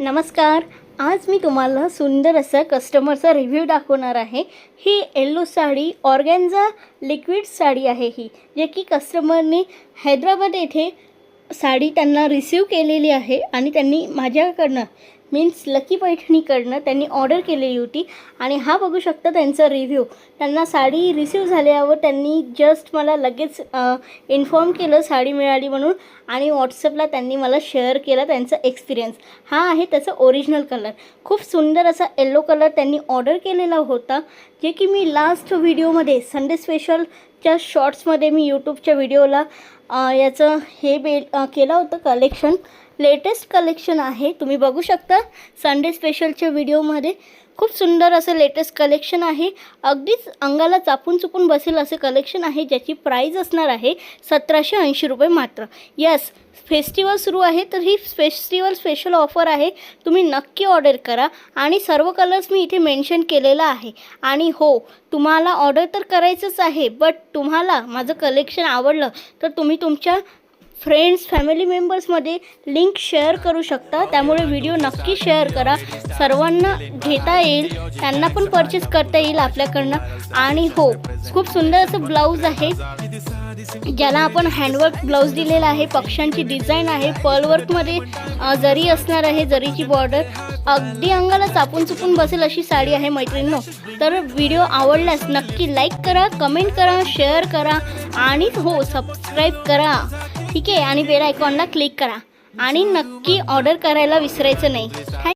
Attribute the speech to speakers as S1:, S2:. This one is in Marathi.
S1: नमस्कार. आज मी तुम्हाला सुंदर असा कस्टमरचा रिव्ह्यू दाखवणार आहे. ही yellow sari organza liquid sari आहे ही, जे की कस्टमरने हैदराबाद येथे साडी त्यांना रिसीव केलेली आहे आणि त्यांनी माझ्याकडनं मीन्स लकी पैठणीकडनं त्यांनी ऑर्डर केलेली होती. आणि हा बघू शकता त्यांचा रिव्ह्यू. त्यांना साडी रिसीव झाल्यावर त्यांनी जस्ट मला लगेच इन्फॉर्म केलं साडी मिळाली म्हणून, आणि व्हॉट्सअपला त्यांनी मला शेअर केला त्यांचा एक्सपिरियन्स. हा आहे त्याचा ओरिजिनल कलर. खूप सुंदर असा येलो कलर त्यांनी ऑर्डर केलेला होता, जे की मी लास्ट व्हिडिओमध्ये संडे स्पेशलच्या शॉर्ट्समध्ये मी यूट्यूबच्या व्हिडिओला याचं केलं होतं कलेक्शन. लेटेस्ट कलेक्शन आहे, तुम्ही बघू शकता संडे स्पेशलच्या व्हिडिओमध्ये. खूप सुंदर असं लेटेस्ट कलेक्शन आहे. अगदीच अंगाला चापून चुपून बसेल असे कलेक्शन आहे, ज्याची प्राईज असणार आहे 1780 रुपये मात्र. यस, फेस्टिवल सुरू आहे, तर ही फेस्टिवल स्पेशल ऑफर आहे. तुम्ही नक्की ऑर्डर करा. आणि सर्व कलर्स मी इथे मेन्शन केलेला आहे. आणि हो, तुम्हाला ऑर्डर तर करायचंच आहे, बट तुम्हाला माझं कलेक्शन आवडलं तर तुम्ही तुमच्या फ्रेंड्स फॅमिली मेंबर्समध्ये लिंक शेअर करू शकता. त्यामुळे व्हिडिओ नक्की शेअर करा, सर्वांना घेता येईल, त्यांना पण परचेस करता येईल आपल्याकडनं. आणि हो, खूप सुंदर असं ब्लाऊज आहे, ज्याला आपण हँडवर्क ब्लाऊज दिलेला आहे. पक्ष्यांची डिझाईन आहे, पर्लवर्कमध्ये जरी असणार आहे, जरीची बॉर्डर. अगदी अंगाला चापून चुपून बसेल अशी साडी आहे मैत्रिणींनो. तर व्हिडिओ आवडल्यास नक्की लाईक करा, कमेंट करा, शेअर करा आणि हो, सबस्क्राईब करा, ठीक आहे. आणि बेल आयकॉनला क्लिक करा आणि नक्की ऑर्डर करायला विसरायचं नाही.